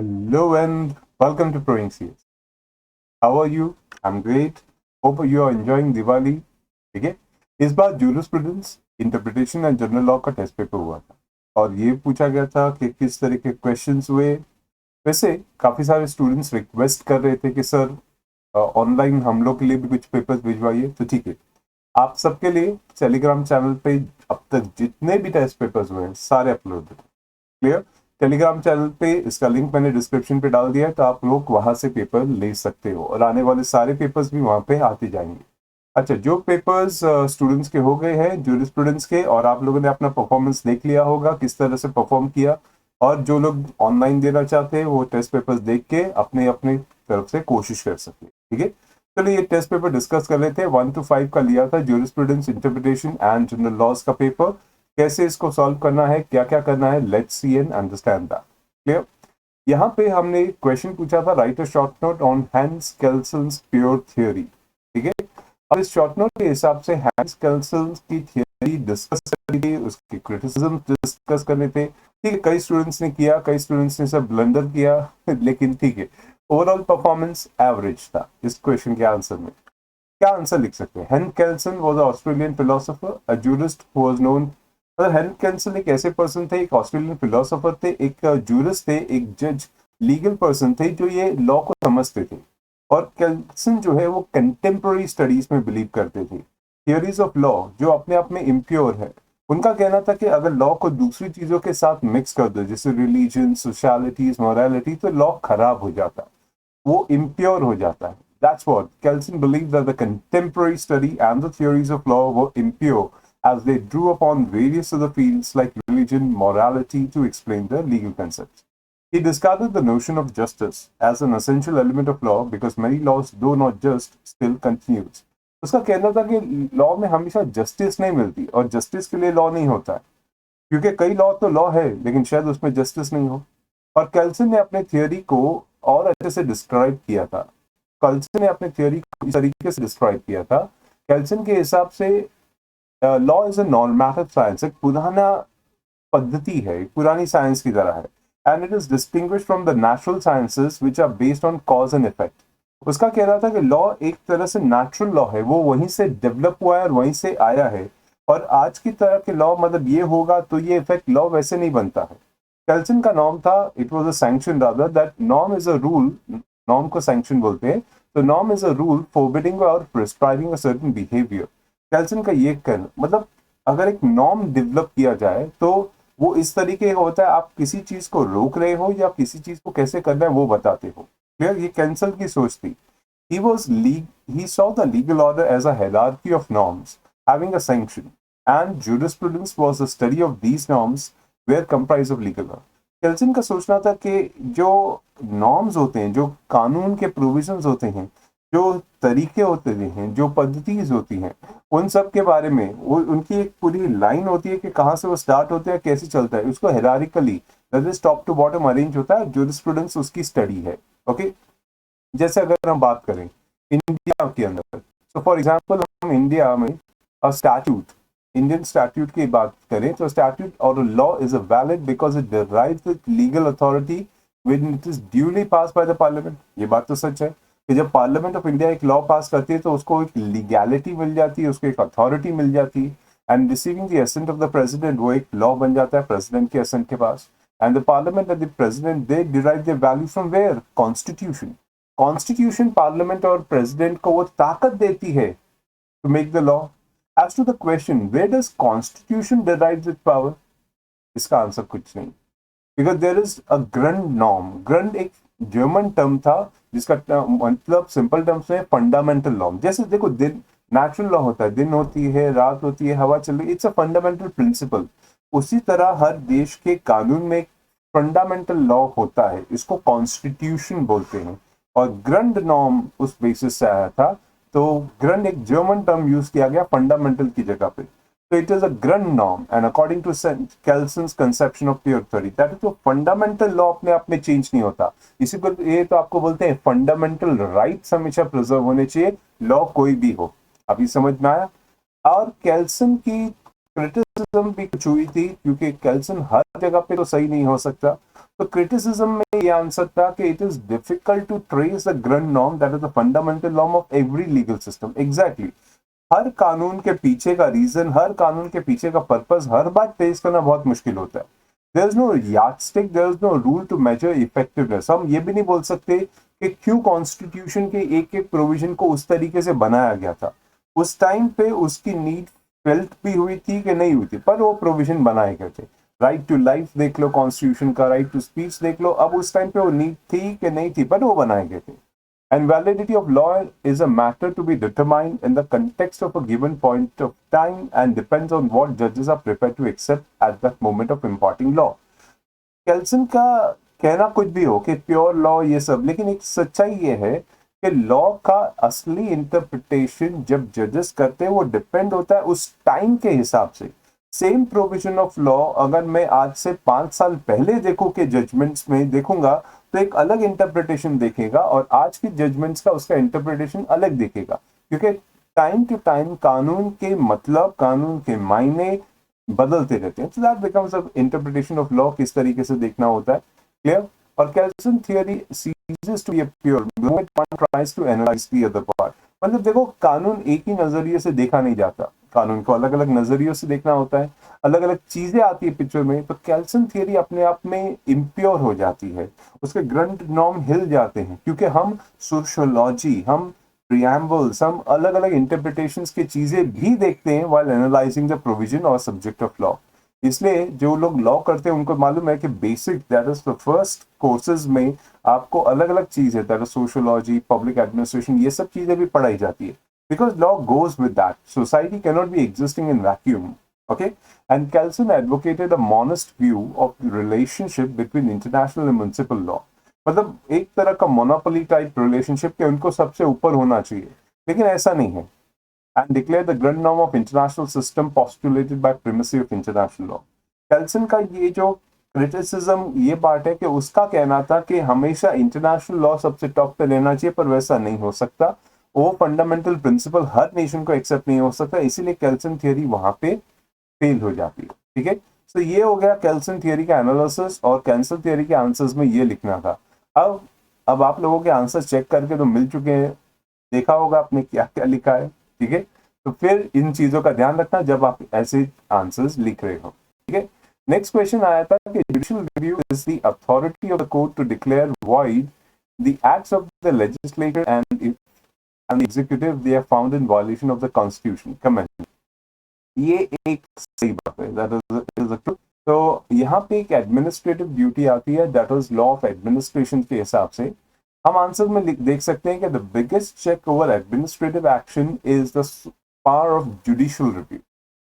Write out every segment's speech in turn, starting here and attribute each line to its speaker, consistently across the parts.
Speaker 1: Hello and welcome to Prowings CS. How are you? I'm great. Hope you are enjoying Diwali. ठीक है, इस बार jurisprudence interpretation and general law का test paper हुआ था और ये पूछा गया था कि किस तरह के क्वेश्चंस हुए। वैसे काफी सारे स्टूडेंट्स रिक्वेस्ट कर रहे थे कि सर ऑनलाइन हम लोग के लिए भी कुछ पेपर्स भिजवाइए, तो ठीक है, आप सबके लिए टेलीग्राम चैनल पे अब तक जितने भी टेस्ट पेपर्स हुए हैं सारे अपलोड हैं। क्लियर? टेलीग्राम चैनल पे इसका लिंक मैंने डिस्क्रिप्शन पे डाल दिया है, तो आप लोग वहां से पेपर ले सकते हो और आने वाले सारे पेपर्स भी वहां पे आते जाएंगे। अच्छा, जो पेपर्स स्टूडेंट्स के हो गए हैं जूरिस्प्रूडेंस के, और आप लोगों ने अपना परफॉर्मेंस देख लिया होगा किस तरह से परफॉर्म किया, और जो लोग ऑनलाइन देना चाहते हैं वो टेस्ट पेपर्स देख के अपने अपने तरफ से कोशिश कर सकते हैं। ठीक है, चलिए ये टेस्ट पेपर डिस्कस कर लेते हैं। 1 to 5 का लिया था, jurisprudence, interpretation and general laws का पेपर। कैसे इसको सॉल्व करना है, क्या क्या करना है, let's see and understand that. Clear? यहाँ पे हमने क्वेश्चन पूछा था, write a short note on Hans Kelsen's pure theory. ठीक है, अब इस शॉर्ट नोट के हिसाब से हैंस केल्सन की थ्योरी डिस्कस करनी थी, उसके क्रिटिसिज्म डिस्कस करने थे। ठीक है, कई स्टूडेंट्स ने किया, कई स्टूडेंट्स ने सब ब्लंडर किया लेकिन ठीक है, ओवरऑल परफॉर्मेंस एवरेज था इस क्वेश्चन के आंसर में। क्या आंसर लिख सकते हैं? Hans Kelsen was a Australian philosopher, a jurist who was known. Hans Kelsen एक ऐसे पर्सन थे, एक ऑस्ट्रेलियन फिलोसोफर थे, एक जूरिस्ट थे, एक जज, लीगल पर्सन थे जो ये लॉ को समझते थे। और केल्सन जो है वो कंटेम्प्रेरी स्टडीज में बिलीव करते थे, थियोरीज ऑफ लॉ जो अपने आप में इम्प्योर है। उनका कहना था कि अगर लॉ को दूसरी चीजों के साथ मिक्स कर दो, जैसे रिलीजन, सोशलिटीज, मोरालिटी, तो लॉ खराब हो जाता है, वो इम्प्योर हो जाता है। That's what Kelsen believed, that the contemporary study and the theories of law were impure as they drew upon various other fields like religion, morality to explain the legal concepts. He discarded the notion of justice as an essential element of law because many laws, though not just, still continues. उसका कहना था कि law में हमेशा justice नहीं मिलती और justice के लिए लॉ नहीं होता है, क्योंकि कई लॉ तो लॉ है लेकिन शायद उसमें जस्टिस नहीं हो। और कैल्सन ने अपने थियोरी को और अच्छे से डिस्क्राइब किया था। कैल्सन ने अपने थियोरी को इस तरीके से डिस्क्राइब किया था। कैल्सन के हिसाब से law is a normative science, एक पुराना पद्धति है, एक पुरानी साइंस की तरह है, and it is distinguished from the natural sciences which are based on cause and effect. उसका कहना था कि लॉ एक तरह से नेचुरल लॉ है, वो वहीं से डेवलप हुआ है और वहीं से आया है। और आज की तरह के लॉ, मतलब ये होगा तो ये इफेक्ट, लॉ वैसे नहीं बनता है। कैल्सन का नॉर्म था, it was a sanction rather, that norm is a rule. Norm को सैंक्शन बोलते हैं, तो norm is a rule forbidding और prescribing a certain behaviour. Kelsen का ये कहना, मतलब अगर एक नॉर्म डेवलप किया जाए तो वो इस तरीके का होता है, आप किसी चीज को रोक रहे हो या किसी चीज को कैसे करना है वो बताते हो। क्लियर? ये कैंसल की सोच थी। He saw the legal order as a hierarchy of norms having a sanction, and jurisprudence was the study of these norms were comprised of legal law. केल्सन का सोचना था कि जो नॉर्म्स होते हैं, जो कानून के प्रोविजंस होते हैं, जो तरीके होते हैं, जो पद्धतिज होती हैं, उन सब के बारे में वो उनकी एक पूरी लाइन होती है कि कहाँ से वो स्टार्ट होते हैं, कैसे चलता है, उसको hierarchically, that is top to bottom arrange होता है। जूरिस्प्रूडेंस उसकी स्टडी है। ओके, जैसे अगर हम बात करें इंडिया के अंदर, तो फॉर एग्जांपल हम इंडिया में स्टैट्यूट, इंडियन स्टैट्यूट की बात करें तो स्टैट्यूट और law is a valid because it derives with legal authority when it is duly pass by the parliament. ये बात तो सच है कि जब पार्लियामेंट ऑफ इंडिया एक लॉ पास करती है तो उसको एक लीगैलिटी मिल जाती है, उसको एक अथॉरिटी मिल जाती है, and receiving the ascent of the president, वो एक लॉ बन जाता है प्रेसिडेंट के एसेंट के पास। And the parliament and the president, they derive the value from where? Constitution. Constitution parliament और प्रेसिडेंट को वो ताकत देती है to make the law. As to the question where does constitution derive its power, इसका answer कुछ नहीं, because there is a grund norm. Grund एक जर्मन टर्म था जिसका मतलब सिंपल टर्म्स में फंडामेंटल नॉर्म। जैसे देखो, दिन नेचुरल लॉ होता है, दिन होती है, रात होती है, हवा चल रही है, इट्स अ फंडामेंटल प्रिंसिपल। उसी तरह हर देश के कानून में एक फंडामेंटल लॉ होता है, इसको कॉन्स्टिट्यूशन बोलते हैं। और ग्रंड नॉर्म उस बेसिस से आया था, तो ग्रंड एक जर्मन टर्म यूज किया गया फंडामेंटल की जगह पे। So it is a grand norm, and according to Kelson's conception of pure theory, that is, तो फंडामेंटल लॉ अपने आप में चेंज नहीं होता। इसी को ये तो आपको बोलते हैं फंडामेंटल राइट्स हमेशा प्रिजर्व होने चाहिए, लॉ कोई भी हो। अभी समझ में आया? और केल्सन की क्रिटिसिज्म भी कुछ हुई थी, क्योंकि केल्सन हर जगह पे तो सही नहीं हो सकता। तो क्रिटिसिज्म में ये आंसर था कि it is difficult to trace the grand norm that is the fundamental norm of every legal system. Exactly, हर कानून के पीछे का रीजन, हर कानून के पीछे का पर्पस हर बार ट्रेस करना बहुत मुश्किल होता है। There is no yardstick, there is no rule to measure effectiveness. हम ये भी नहीं बोल सकते कि क्यों कॉन्स्टिट्यूशन के एक एक प्रोविजन को उस तरीके से बनाया गया था। उस टाइम पे उसकी नीड फेल्ट भी हुई थी कि नहीं हुई थी, पर वो प्रोविजन बनाए गए थे। राइट टू लाइफ देख लो कॉन्स्टिट्यूशन का, राइट टू स्पीच देख लो, अब उस टाइम पे वो नीड थी कि नहीं थी, पर वो बनाए गए थे। And validity of law is a matter to be determined in the context of a given point of time and depends on what judges are prepared to accept at that moment of imparting law. केल्सन का कहना कुछ भी हो कि pure law ये सब, लेकिन एक सच्चाई ये है कि लॉ का असली इंटरप्रिटेशन जब जजेस करते हैं वो डिपेंड होता है उस टाइम के हिसाब से। सेम प्रोविजन ऑफ लॉ अगर मैं आज से 5 साल पहले देखूं के जजमेंट्स में देखूंगा तो एक अलग इंटरप्रिटेशन देखेगा, और आज की जजमेंट्स का उसका इंटरप्रिटेशन अलग देखेगा, क्योंकि टाइम टू टाइम कानून के मतलब, कानून के मायने बदलते रहते हैं। So that becomes a interpretation of law, किस तरीके से देखना होता है। क्लियर? और केल्सन theory ceases to be a pure when one tries to analyze the other part। मतलब देखो, कानून एक ही नजरिए से देखा नहीं जाता, कानून को अलग अलग नजरियों से देखना होता है, अलग अलग चीजें आती है पिक्चर में। तो केल्सन थियरी अपने आप में इम्प्योर हो जाती है, उसके ग्रंथ नॉर्म हिल जाते हैं, क्योंकि हम सोशियोलॉजी, हम प्रियम्बल्स, हम अलग अलग इंटरप्रिटेशंस की चीजें भी देखते हैं व्हाइल एनालाइजिंग द प्रोविजन और सब्जेक्ट ऑफ लॉ। इसलिए जो लोग लॉ करते हैं उनको मालूम है कि basic, that is the first courses में आपको अलग अलग चीजें, that is sociology, public administration, ये सब चीजें भी पढ़ाई जाती है, because law goes with that. Society cannot be existing in vacuum. Okay? And Kelsen advocated a monist view of the relationship between international and municipal law. मतलब एक तरह का मोनोपोली टाइप रिलेशनशिप के उनको सबसे ऊपर होना चाहिए, लेकिन ऐसा नहीं है। And declare the grand norm of international system postulated by primacy of international law. Kelsen का ये जो क्रिटिसिज्म, ये पार्ट है कि उसका कहना था कि हमेशा इंटरनेशनल लॉ सबसे टॉप पे लेना चाहिए, पर वैसा नहीं हो सकता। वो फंडामेंटल प्रिंसिपल हर नेशन को एक्सेप्ट नहीं हो सकता, इसीलिए केल्सन थियरी वहां पे फेल हो जाती है। ठीक है, तो ये हो गया केल्सन थियरी का एनालिसिस, और केल्सन थियरी के आंसर्स में ये लिखना था। अब आप लोगों के आंसर चेक करके तो मिल चुके हैं, देखा होगा आपने क्या क्या लिखा है। ठीक है, तो फिर इन चीजों का ध्यान रखना जब आप ऐसे आंसर्स लिख रहे हो। ठीक है, नेक्स्ट क्वेश्चन आया था कि judicial review is the authority of the court to declare void the acts of the legislator and and the executive they are found in violation of the constitution। comment, ये एक सही बात है, that is a truth। तो यहाँ पे एक administrative duty आती है, that is law of administration के हिसाब से। हम आंसर में देख सकते हैं कि the biggest check over administrative action is the power of judicial review.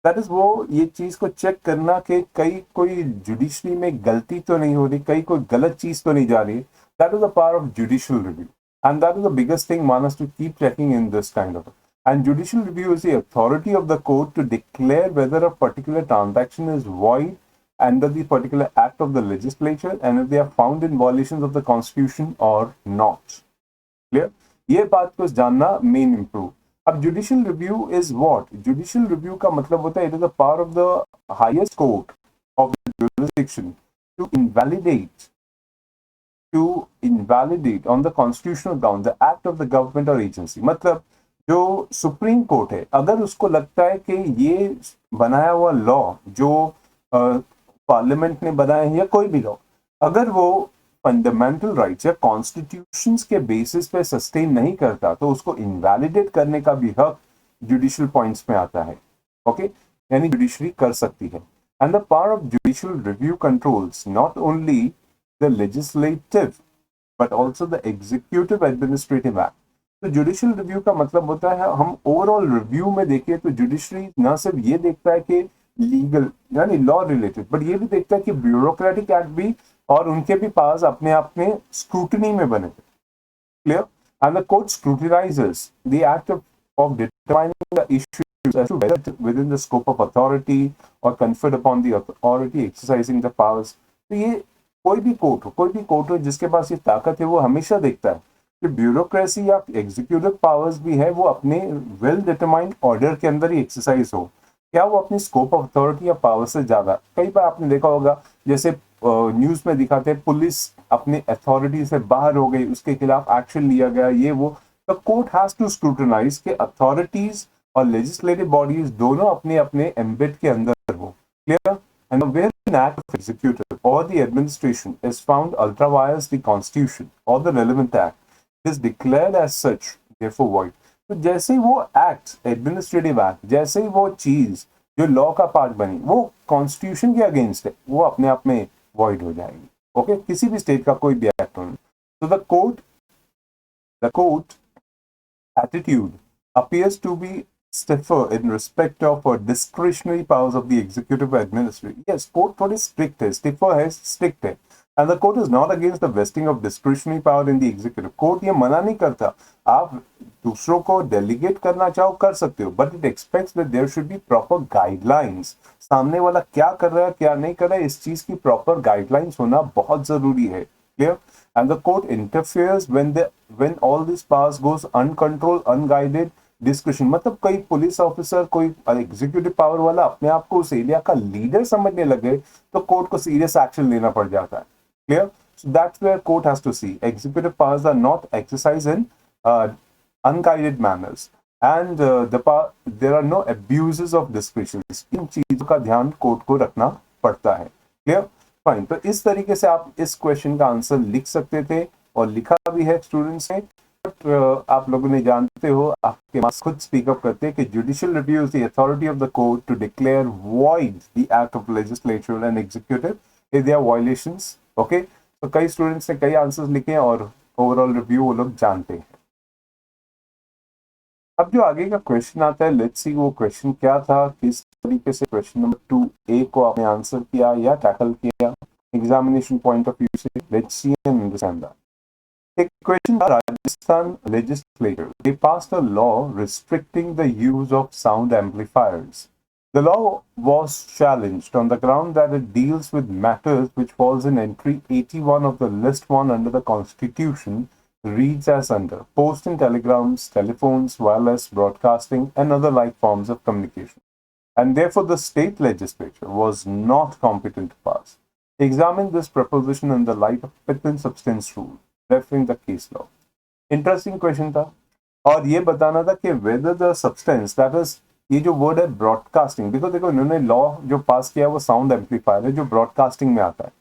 Speaker 1: That is वो ये चीज को चेक करना कि कहीं कोई जुडिशरी में गलती तो नहीं हो रही, कहीं कोई गलत चीज तो नहीं जा रही। That is the power of judicial review. And that is the biggest thing one has to keep checking in this kind of. And judicial review is the authority of the court to declare whether a particular transaction is void under the particular act of the legislature and if they are found in violations of the constitution or not. Clear? ये बात को जानना main improve. अब judicial review is what? Judicial review का मतलब होता है it is the power of the highest court of the jurisdiction to invalidate on the constitutional ground the act of the government or agency। मतलब जो supreme court है, अगर उसको लगता है कि ये बनाया हुआ लॉ जो पार्लियामेंट ने बनाया है या कोई भी लॉ, अगर वो फंडामेंटल राइट्स या कॉन्स्टिट्यूशंस के बेसिस पे सस्टेन नहीं करता, तो उसको इनवैलिडेट करने का भी हक जुडिशियल पॉइंट्स में आता है। ओके, यानी जुडिशरी कर सकती है। And the power of judicial review controls not only the legislative but also the executive administrative act। तो जुडिशियल रिव्यू का मतलब होता है, हम ओवरऑल रिव्यू में देखें तो जुडिशरी ना सिर्फ ये देखता है कि लीगल यानी लॉ रिलेटेड, बट ये भी देखता है कि ब्यूरोक्रेटिक एक्ट भी और उनके भी पास अपने आप में स्क्रूटनी में बने। Clear? And the court scrutinises the act of determining the issues as to whether within the scope of authority or conferred upon the authority exercising the powers। तो ये कोई भी कोर्ट हो जिसके पास ये ताकत है, वो हमेशा देखता है कि ब्यूरोक्रेसी या एग्जीक्यूटिव पावर्स भी है वो अपने वेल डिटरमाइंड ऑर्डर के अंदर ही एक्सरसाइज हो। क्या वो अपनी स्कोप ऑफ अथॉरिटी या पावर से ज्यादा? कई बार आपने देखा होगा, जैसे न्यूज में दिखाते हैं पुलिस अपनी अथॉरिटी से बाहर हो गई, उसके खिलाफ एक्शन लिया गया, ये वो। The court has to scrutinise के अथॉरिटीज और लेजिस्लेटिव बॉडीज दोनों अपने अपने एम्बिट के अंदर हो। Clear? And where an act of executive or the administration is found ultra vires the constitution or the relevant act, it is declared as such therefore void. तो जैसे ही वो एक्ट, एडमिनिस्ट्रेटिव एक्ट, जैसे ही वो चीज जो लॉ का part बनी वो कॉन्स्टिट्यूशन के अगेंस्ट है, वो अपने आप में वॉइड हो जाएगी। ओके, किसी भी स्टेट का कोई भी एक्ट हो। तो the court attitude appears to be stiffer in respect of discretionary powers of the executive administrative. Yes, court थोड़ी strict है, stiffer है, strict है, and the court is not against the vesting of discretionary power in the executive. Court ये मना नहीं करता, आप दूसरों को delegate करना चाहो कर सकते हो, but it expects that there should be proper guidelines. सामने वाला क्या कर रहा है क्या नहीं कर रहा है, इस चीज की proper guidelines होना बहुत जरूरी है। Clear? And the court interferes when all these powers goes uncontrolled, unguided discretion. मतलब कोई पुलिस ऑफिसर, कोई एग्जीक्यूटिव पावर वाला अपने आप को उस एरिया का लीडर समझने लगे तो कोर्ट को सीरियस एक्शन लेना पड़ जाता है। Clear? So that's where court has to see executive powers are not exercised in unguided manners, and there are no abuses of discretion. इन चीजों का ध्यान कोर्ट को रखना पड़ता है। क्लियर? फाइन। तो इस तरीके से आप इस क्वेश्चन का आंसर लिख सकते थे और लिखा भी है स्टूडेंट्स ने। बट आप लोगों ने जानते हो, आपके मार्क्स खुद स्पीकअप करते हैं कि judicial review is the authority of the court to declare void the act of legislature and executive if there violations. Okay, तो कई स्टूडेंट्स ने कई आंसर्स लिखे हैं और ओवरऑल रिव्यू वो लोग जानते हैं। अब जो आगे का क्वेश्चन आता है, लेट्स सी वो क्वेश्चन क्या था, किस तरीके से क्वेश्चन नंबर 2A को आपने आंसर किया या टैकल किया एग्जामिनेशन पॉइंट ऑफ व्यू से। Let's see and understand that. एक क्वेश्चन था, Rajasthan legislature they passed a law restricting the use of sound amplifiers. The law was challenged on the ground that it deals with matters which falls in entry 81 of the list 1 under the constitution, reads as under post and telegrams, telephones, wireless broadcasting, and other like forms of communication. And therefore, the state legislature was not competent to pass. Examine this proposition in the light of fit and substance rule, referring the case law. Interesting question था, और ये बताना था कि whether the substance, that is, ये जो word है broadcasting, देखो इन्होंने लॉ जो पास किया वो साउंड एम्पलीफायर है जो ब्रॉडकास्टिंग में आता है।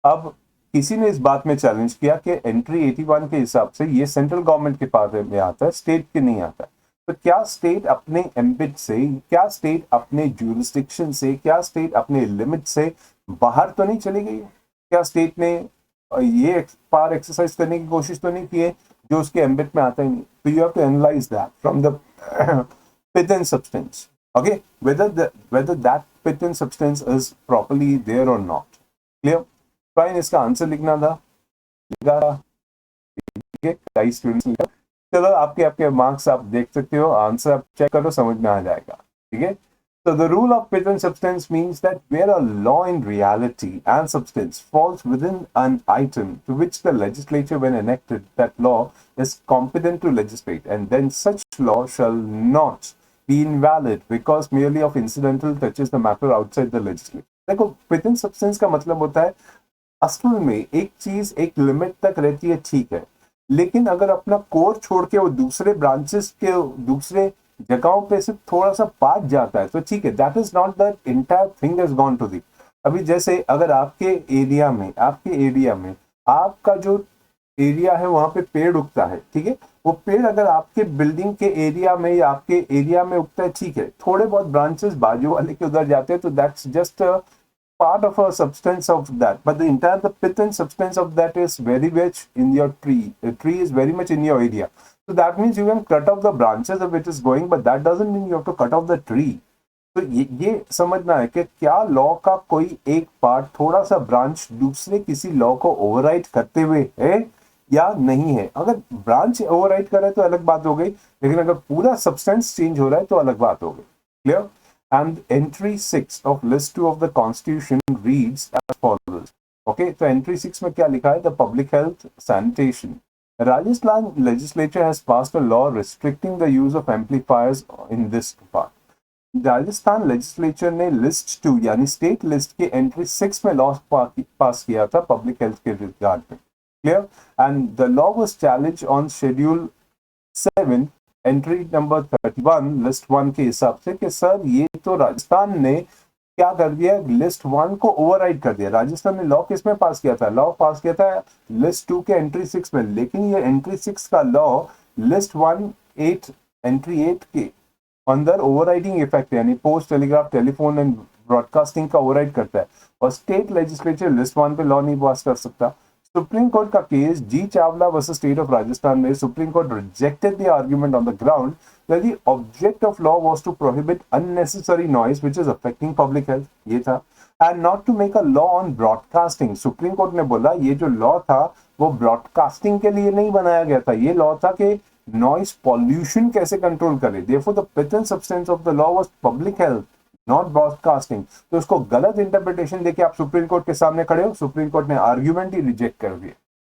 Speaker 1: अब किसी ने इस बात में चैलेंज किया कि एंट्री 81 के हिसाब से ये सेंट्रल गवर्नमेंट के पास में आता है, स्टेट के नहीं आता है। तो क्या स्टेट अपने एम्बिट से, क्या स्टेट अपने ज्यूरिसडिक्शन से, क्या स्टेट अपने लिमिट से बाहर तो नहीं चली गई? क्या स्टेट ने ये पावर एक्सरसाइज करने की कोशिश तो नहीं की है जो उसके एम्बिट में आता ही नहीं? तो you have to analyse that from the fit and substance. Okay, whether that fit and substance is properly there or not. Clear? Fine, इसका आंसर लिखना था, लिखा था, ठीक है, कई स्टूडेंट्स लिखा। चलो आपके आपके मार्क्स आप देख सकते हो, आंसर आप चेक करो, समझ में आ जाएगा। ठीक है, so the rule of fit and substance means that where a law in reality and substance falls within an item to which the legislature when enacted that law is competent to legislate, and then such law shall not be invalid because merely of incidental touches the matter outside the legislature. देखो, fit and substance का मतलब होता है असल में एक चीज एक लिमिट तक रहती है, ठीक है, लेकिन अगर अपना कोर छोड़ के वो दूसरे ब्रांचेस के दूसरे जगहों पे सिर्फ थोड़ा सा पार्ट जाता है तो ठीक है, that is not the entire thing is gone to the. अभी जैसे अगर आपके एरिया में आपका जो एरिया है वहां पे पेड़ उगता है, ठीक है, वो पेड़ अगर आपके बिल्डिंग के एरिया में या आपके एरिया में उगता है, ठीक है, थोड़े बहुत ब्रांचेस बाजू वाले के उधर जाते हैं, तो that's just part of a substance of that, but the pith and substance of that is very much in your tree. The tree is very much in your area, so that means you can cut off the branches of it is going, but that doesn't mean you have to cut off the tree. तो ये समझना है कि क्या law का कोई एक part, थोड़ा सा ब्रांच दूसरे किसी लॉ को ओवरराइड करते हुए है या नहीं है। अगर ब्रांच ओवरराइड कर रहा है तो अलग बात हो गई, लेकिन अगर पूरा सब्सटेंस चेंज हो रहा है तो अलग बात हो गई। Clear? And entry 6 of list 2 of the constitution reads as follows. Okay, so entry 6 में क्या लिखा है? The public health sanitation. Rajasthan legislature has passed a law restricting the use of amplifiers in this part. Rajasthan legislature ने list 2 यानी state list के entry 6 में law पास किया था पब्लिक हेल्थ के रिगार्ड में, clear, and the law was challenge on schedule 7 entry number 31 list 1 के हिसाब से कि सर ये तो राजस्थान ने क्या कर दिया, लिस्ट 1 को ओवरराइड कर दिया। राजस्थान ने लॉ किस में पास किया था, लॉ पास किया था लिस्ट 2 के एंट्री 6 में, लेकिन ये एंट्री 6 का लॉ लिस्ट 1 8 एंट्री 8 के अंदर ओवरराइडिंग इफेक्ट यानी post telegraph telephone and broadcasting का ओवरराइड करता है, और स्टेट लेजिस्लेचर लिस्ट 1 पे लॉ नहीं पास कर सकता। सुप्रीम कोर्ट का case G Chawla versus state of Rajasthan में supreme court rejected the argument on the ground that the object of law was to prohibit unnecessary noise which is affecting public health, ये था, and not to make a law on broadcasting। Supreme Court ने बोला ये जो law था वो broadcasting के लिए नहीं बनाया गया था, ये लॉ था कि नॉइस पॉल्यूशन कैसे कंट्रोल करे। therefore the pith and substance of the law was public health not broadcasting. तो उसको गलत इंटरप्रिटेशन देके आप सुप्रीम कोर्ट के सामने खड़े हो, सुप्रीम कोर्ट ने आर्ग्यूमेंट ही रिजेक्ट कर दिया,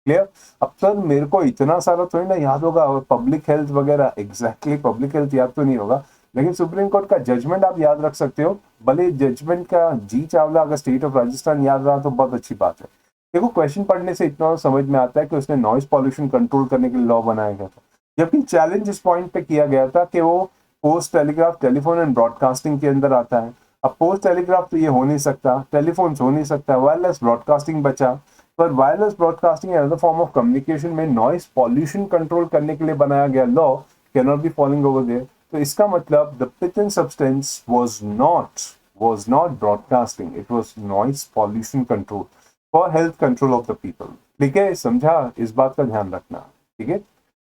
Speaker 1: क्लियर। अब सर मेरे को इतना सारा थोड़ी ना याद होगा पब्लिक हेल्थ वगैरह, एग्जैक्टली पब्लिक हेल्थ याद तो नहीं होगा, लेकिन सुप्रीम कोर्ट का जजमेंट आप याद रख सकते हो। भले जजमेंट का जी चावला अगर स्टेट ऑफ राजस्थान याद रहा तो बहुत अच्छी बात है। देखो क्वेश्चन पढ़ने से इतना समझ में आता है कि उसने नॉइस पॉल्यूशन कंट्रोल करने के लिए लॉ बनाया गया था, जबकि चैलेंज इस पॉइंट पे किया गया था कि वो post telegraph telephone and broadcasting के अंदर आता है। अब पोस्ट टेलीग्राफ तो ये हो नहीं सकता, टेलीफोन हो नहीं सकता, वायरलेस ब्रॉडकास्टिंग बचा, पर wireless broadcasting another form of communication में नॉइस पॉल्यूशन कंट्रोल करने के लिए बनाया गया law can not be following over there. तो इसका मतलब the pith and substance was not broadcasting, it was noise pollution control for health control of the people। ठीक है, समझा, इस बात का ध्यान रखना, ठीक है,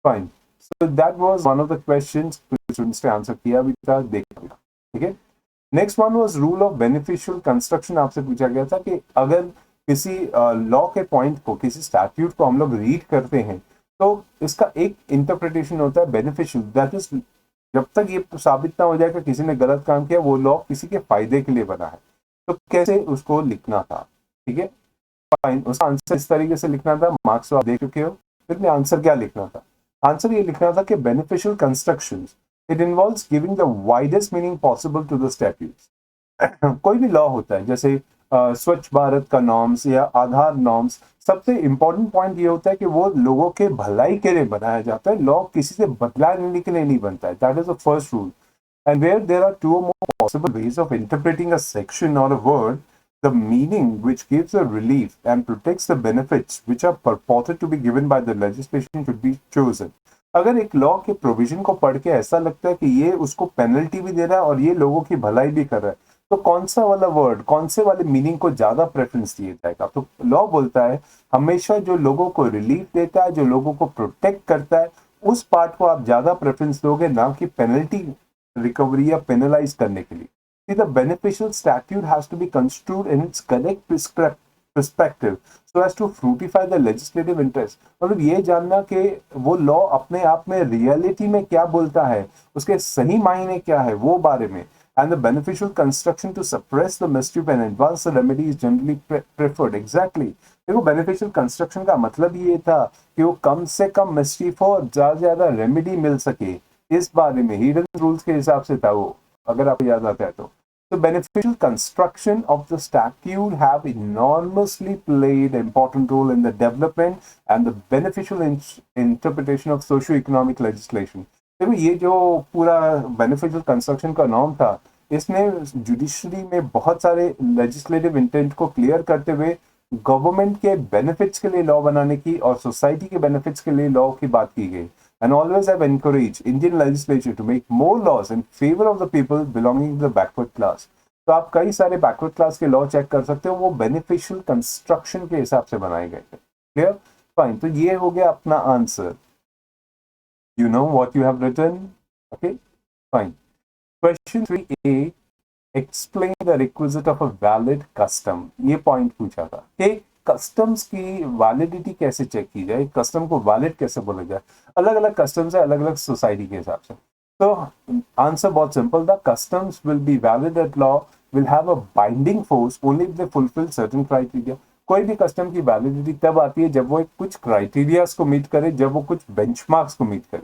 Speaker 1: fine. So that was one of the questions students ने आंसर किया भी था, देखा भी था, ठीक है। Next one was rule of beneficial construction. आपसे पूछा गया था कि अगर किसी लॉ के पॉइंट को, किसी स्टैट्यूट को हम लोग रीड करते हैं तो इसका एक इंटरप्रिटेशन होता है बेनिफिशियल, दैट इज जब तक ये साबित ना हो जाए कि किसी ने गलत काम किया, वो लॉ किसी के फायदे के लिए बना है, तो कैसे उसको लिखना था, ठीक है, फाइन। उसका आंसर इस तरीके से लिखना था, मार्क्स तो आप देख चुके हो, फिर आंसर क्या लिखना था, आंसर ये लिखना था कि beneficial constructions it involves giving the widest meaning possible to the statutes. कोई भी लॉ होता है जैसे स्वच्छ भारत का नॉर्म्स या आधार नॉर्म्स, सबसे इंपॉर्टेंट पॉइंट ये होता है कि वो लोगों के भलाई के लिए बनाया जाता है, लॉ किसी से बदलाने के लिए नहीं बनता है, that is the first rule. And where there are two और more possible ways of interpreting a section और a word, the meaning which gives a relief and protects the benefits which are purported to be given by the legislation should be chosen। अगर एक law के provision को पढ़ के ऐसा लगता है कि ये उसको पेनल्टी भी दे रहा है और ये लोगों की भलाई भी कर रहा है, तो कौन सा वाला वर्ड, कौन से वाले मीनिंग को ज्यादा प्रेफरेंस दिया जाएगा। तो लॉ बोलता है हमेशा जो लोगों को रिलीफ देता है, जो लोगों को प्रोटेक्ट करता है, उस पार्ट को आप ज्यादा प्रेफरेंस दोगे, ना कि पेनल्टी रिकवरी या पेनलाइज करने के लिए। The beneficial statute has to be construed in its correct perspective so as to fructify the legislative interest। मतलब ये जानना कि वो लॉ अपने आप में रियलिटी में क्या बोलता है, उसके सही मायने क्या है, वो बारे में। And the beneficial construction to suppress the mischief and advance the remedy is generally preferred। Exactly। देखो beneficial construction का मतलब ये था कि वो कम से कम mischief हो और ज्यादा रेमेडी मिल सके, इस बारे में हिडन रूल्स के हिसाब से था वो, अगर आपको याद आता है तो। The beneficial construction of the statute have enormously played an important role in the development and the beneficial interpretation of socio-economic legislation। देखो ये जो पूरा beneficial construction का नॉर्म था, इसने जुडिशरी में बहुत सारे लेजिस्लेटिव इंटेंट को क्लियर करते हुए गवर्नमेंट के बेनिफिट्स के लिए लॉ बनाने की और सोसाइटी के बेनिफिट्स के लिए लॉ की बात की गई। And always have encouraged Indian legislature to make more laws in favor of the people belonging to the backward class। तो आप कई सारे बैकवर्ड क्लास के लॉ चेक कर सकते हो, वो बेनिफिशियल कंस्ट्रक्शन के हिसाब से बनाए गए थे, क्लियर, फाइन। तो ये हो गया अपना answer, you know what you have written, okay, fine. Question 3A, explain the requisite of a valid custom. ये पॉइंट पूछा था कि कस्टम्स की वैलिडिटी कैसे चेक की जाए, कस्टम को वैलिड कैसे बोला जाए। अलग अलग कस्टम्स है अलग अलग सोसाइटी के हिसाब से। तो आंसर बहुत सिंपल था, customs will be valid at law will have a binding force only if they fulfill certain criteria। कोई भी कस्टम की वैलिडिटी तब आती है जब वो कुछ क्राइटेरियाज को मीट करे, जब वो कुछ बेंचमार्क्स को मीट करे।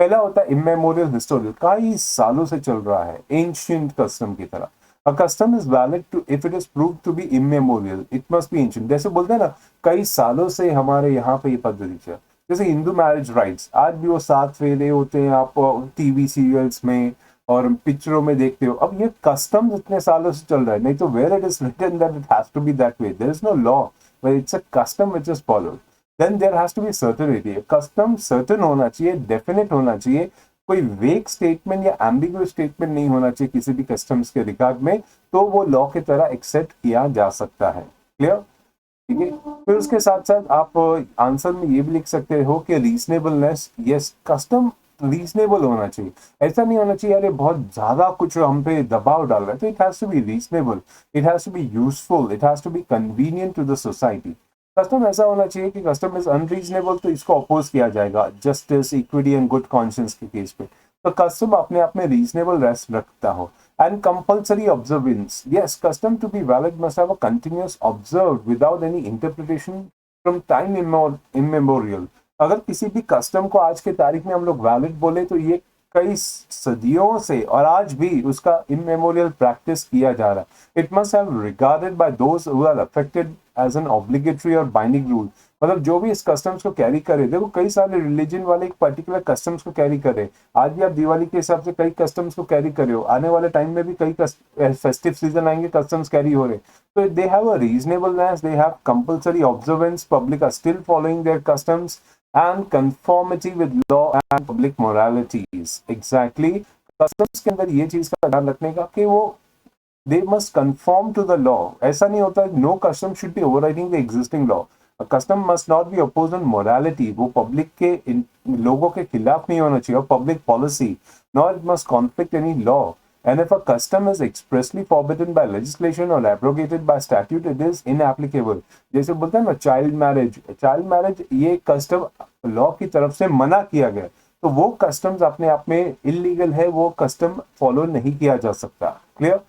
Speaker 1: पहला होता है इमेमोरियल हिस्टोरियल, कई सालों से चल रहा है, एंशियंट कस्टम की तरह। A custom is valid to if it is prove to be immemorial, it must be ancient. जैसे बोलते हैं ना कई सालों से हमारे यहाँ पे ये पद्धति चल, जैसे हिंदू मैरिज राइट्स, आज भी वो 7 फेरे होते हैं, आप टीवी सीरियल्स में और पिक्चरों में देखते हो। अब ये कस्टम इतने सालों से चल रहा है, नहीं तो where it is written that it has to be that way, there is no law, but it's a custom which is followed, then there has to be certainty. Custom certain होना चाहिए, डेफिनेट होना चाहिए, कोई वेग statement या ambiguous statement नहीं होना चाहिए किसी भी कस्टम्स के रिगार्ड में, तो वो लॉ की तरह एक्सेप्ट किया जा सकता है। क्लियर? ठीक है। फिर उसके साथ साथ आप आंसर में ये भी लिख सकते हो कि रीजनेबलनेस, यस कस्टम रीजनेबल होना चाहिए, ऐसा नहीं होना चाहिए अरे बहुत ज्यादा कुछ हम पे दबाव डाल रहा है, तो it has to be reasonable, it has to be useful, it has to be convenient to the society. Custom ऐसा होना चाहिए कि कस्टम इज अनरीजनेबल, तो इसको अपोज किया जाएगा justice, equity and good conscience के केस पे। तो कस्टम अपने आप में रीजनेबल रेस्ट रखता हो। And compulsory observance. Yes, custom to be valid must have a continuous observed without any interpretation from time immemorial. अगर किसी भी कस्टम को आज के तारीख में हम लोग वैलिड बोले तो ये कई सदियों से और आज भी उसका इमेमोरियल प्रैक्टिस किया जा रहा है। It must have regarded by those who are affected as an obligatory और बाइंडिंग रूल। मतलब जो भी इस कस्टम्स को कैरी करे, देखो कई सारे रिलीजन वाले एक पर्टिकुलर कस्टम्स को कैरी करे, आज भी आप दिवाली के हिसाब से कई कस्टम्स को कैरी करे हो, आने वाले टाइम में भी कई फेस्टिव सीजन आएंगे, कस्टम्स कैरी हो रहे, तो they have a reasonableness, they have compulsory observance, public are still following their customs and conformity with law and public moralities. Exactly. Customs के अंदर ये चीज का ध्यान रखने का कि वो they must conform to the law. ऐसा नहीं होता, no custom should be overriding the existing law. A custom must not be opposed on morality. वो पब्लिक के लोगों के खिलाफ नहीं होना चाहिए, और public policy, nor it must conflict any law. And if a custom is expressly forbidden by legislation or abrogated by statute, it is inapplicable. जैसे बोलते हैं ना चाइल्ड मैरिज ये कस्टम लॉ की तरफ से मना किया गया, तो वो कस्टम्स अपने आप में इलीगल है, वो कस्टम फॉलो नहीं किया जा सकता। Clear?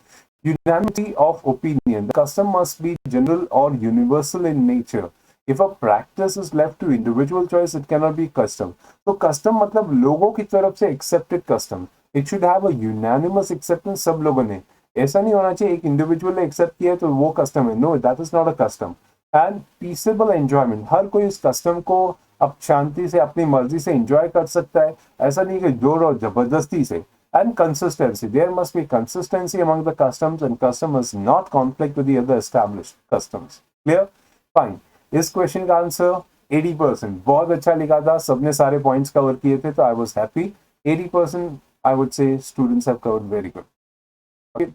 Speaker 1: Unanimity of opinion. The custom must be general or universal in nature. If a practice is left to individual choice, it cannot be custom. तो custom मतलब लोगों की तरफ से accepted custom. It should have a unanimous acceptance सब लोगों ने। ऐसा नहीं होना चाहिए एक इंडिविजुअल ने एक्सेप्ट किया तो वो कस्टम है। No, that is not a custom. And peaceable enjoyment, हर कोई इस कस्टम को अब शांति से अपनी मर्जी से एंजॉय कर सकता है, ऐसा नहीं कि जोर और जबरदस्ती से। And consistency. There must be consistency among the customs, and custom must not conflict with the other established customs. Clear? Fine. इस क्वेश्चन का आंसर 80%, बहुत अच्छा लिखा था, सबने सारे पॉइंट्स कवर किए थे, तो I was happy. 80% I would say students have covered very good. Okay.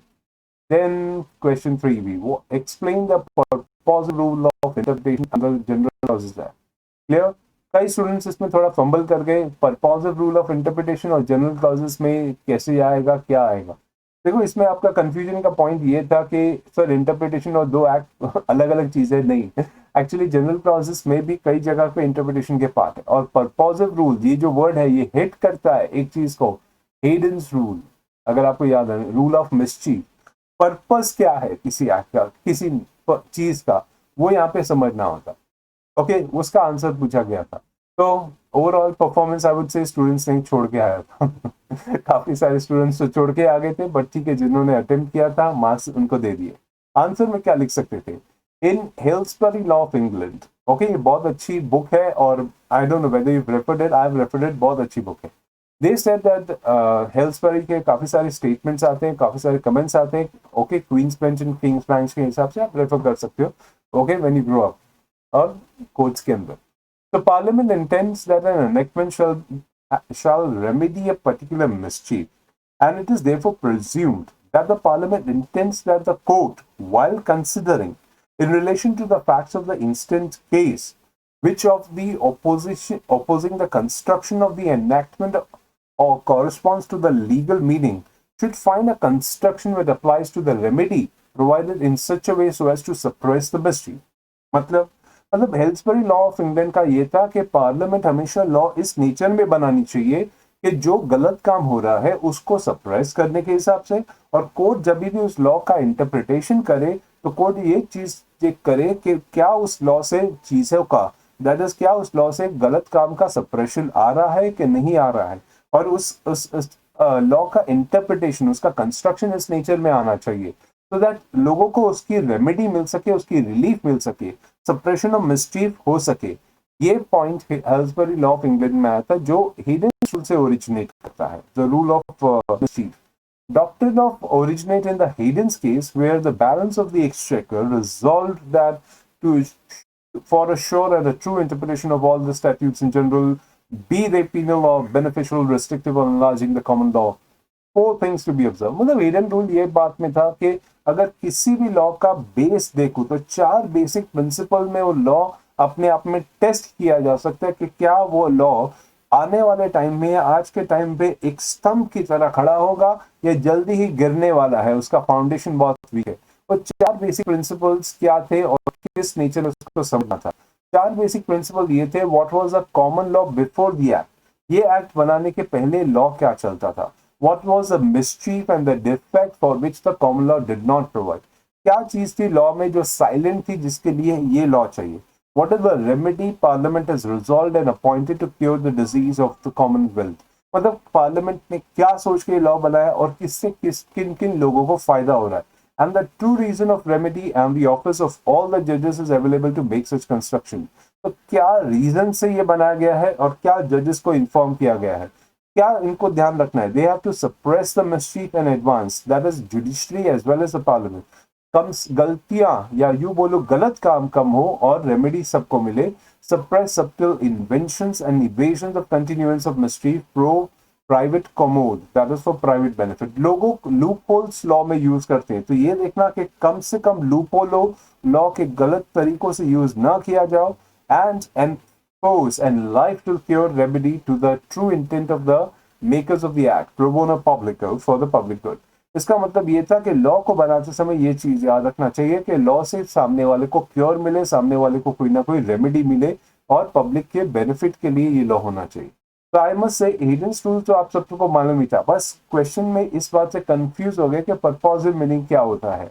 Speaker 1: Then question 3b. Explain the purposive rule of interpretation under general clauses. Clear? कई स्टूडेंट्स इसमें थोड़ा फंबल कर गए, परपॉजिव रूल ऑफ इंटरप्रिटेशन और general clauses में कैसे आएगा, क्या आएगा। देखो इसमें आपका कंफ्यूजन का पॉइंट ये था कि सर इंटरप्रिटेशन और दो एक्ट अलग अलग चीजें, नहीं, एक्चुअली जनरल क्लॉजेस में भी कई जगह पे इंटरप्रिटेशन के पार्ट है, और परपॉजिव रूल ये जो वर्ड है ये हिट करता है एक चीज को, हेडन्स रूल, अगर आपको याद है, रूल ऑफ मिसचीफ। पर्पस क्या है किसी एक्ट का, किसी चीज का, वो यहाँ पे समझना होता। ओके, उसका आंसर पूछा गया था। तो overall performance I would say students ने छोड़ के आया था काफी सारे स्टूडेंट्स तो छोड़ के आ गए थे, बट ठीक है, जिन्होंने अटेम्प्ट किया था मार्क्स उनको दे दिए। आंसर में क्या लिख सकते थे? इन हेल्सबरी लॉ ऑफ इंग्लैंड। ओके, ये बहुत अच्छी बुक है, और I don't know whether you referred it, I have referred it, बहुत अच्छी बुक है। दे सेड दैट हेल्सबरी के काफी सारे स्टेटमेंट्स आते हैं, काफी सारे कमेंट्स आते हैं। Okay, Queen's Bench and King's Bench के हिसाब से आप रेफर कर सकते हो, okay, when you grow up, और कोर्ट्स के अंदर। तो parliament intends that an enactment shall remedy a particular mischief, and it is therefore presumed that the parliament intends that the court, while considering in relation to the facts of the instant case, which of the opposing the construction of the enactment or corresponds to the legal meaning, should find a construction which applies to the remedy provided in such a way so as to suppress the mischief. मतलब हेल्सबरी law of England का ये था कि parliament हमेशा law इस nature में बनानी चाहिए कि जो गलत काम हो रहा है उसको सप्रेस करने के हिसाब से, और कोर्ट जब भी उस लॉ का इंटरप्रिटेशन करे तो कोर्ट ये चीज चेक करे कि क्या उस लॉ से चीजों का, दैट इज क्या उस लॉ से गलत काम का सप्रेशन आ रहा है कि नहीं आ रहा है। और उस लॉ का इंटरप्रिटेशन, उसका कंस्ट्रक्शन इस नेचर में आना चाहिए सो दैट लोगों को उसकी रेमेडी मिल सके, उसकी रिलीफ मिल सके, सप्रेशन ऑफ मिसचीफ हो सके। ये पॉइंट हेल्सबरी लॉ ऑफ इंग्लैंड में आया था, जो हिडन रूल से ओरिजिनेट करता है, the rule of mischief. Doctrine of originate in the Hayden's case, where the balance of the exchequer resolved that to for a sure and a true interpretation of all the statutes in general, be they penal or beneficial, restrictive or enlarging the common law. Four things to be observed. मतलब Hayden rule ये बात में था कि अगर किसी भी law का बेस देखूं तो चार बेसिक प्रिंसिपल में वो लॉ अपने आप में टेस्ट किया जा सकता है कि क्या वो लॉ आने वाले टाइम में या आज के टाइम पे एक स्तंभ की तरह खड़ा होगा या जल्दी ही गिरने वाला है, उसका फाउंडेशन बहुत वीक है। वो चार बेसिक प्रिंसिपल्स क्या थे और किस नेचर में उसको समझना था। चार बेसिक प्रिंसिपल ये थे, what was the common law before the act, ये एक्ट बनाने के पहले लॉ क्या चलता था। What was the mischief and the defect for which the common law did not provide, क्या चीज थी लॉ में जो साइलेंट थी जिसके लिए ये लॉ चाहिए। What is the remedy Parliament has resolved and appointed to cure the disease of the Commonwealth? मतलब पार्लियामेंट ने क्या सोच के लॉ बनाया और किससे किन किन लोगों को फायदा हो रहा है। And the true reason of remedy and the office of all the जजेस is available to make such construction. तो क्या रीजन से ये बनाया गया है और क्या जजेस को इन्फॉर्म किया गया है, क्या इनको ध्यान रखना है। They have to suppress the mischief in advance, that is judiciary as well as the parliament. कम गलतियां या यू बोलो गलत काम कम हो और रेमेडी सबको मिले। Suppress subtle inventions and evasions of continuance of mischief pro private commode, that is for private benefit। लोगों लूप होल्स लॉ में यूज करते हैं, तो ये देखना कि कम से कम लूप होल हो, लॉ के गलत तरीकों से यूज ना किया जाओ। And enforce and life to cure remedy to the true intent of the makers of the act pro bono publico for the public good। इसका मतलब ये था कि लॉ को बनाते समय ये चीज याद रखना चाहिए कि लॉ से सामने वाले को क्योर मिले, सामने वाले को कोई ना कोई रेमेडी मिले और पब्लिक के बेनिफिट के लिए ये लॉ होना चाहिए। तो I must say hidden rule तो आप सबको मालूम ही था, बस क्वेश्चन में इस बात से कंफ्यूज हो गए कि पर्पोजिव मीनिंग क्या होता है।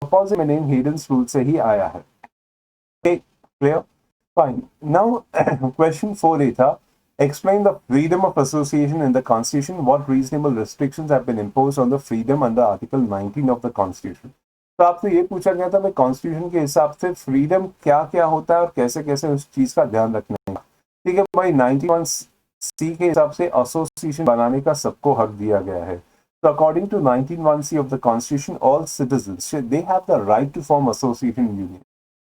Speaker 1: पर्पोजिव मीनिंग हिडन रूल से ही आया है। Clear, fine. नाउ क्वेश्चन 4 ये था, explain the freedom of association in the constitution, what reasonable restrictions have been imposed on the freedom under article 19 of the constitution। तो आपसे ये पूछा गया था भाई कॉन्स्टिट्यूशन के हिसाब से फ्रीडम क्या क्या होता है और कैसे कैसे उस चीज का ध्यान रखना है। ठीक है भाई, 91C के हिसाब से एसोसिएशन बनाने का सबको हक दिया गया है। तो according to 19(1)(c of the constitution, all citizens they have the right to form association union।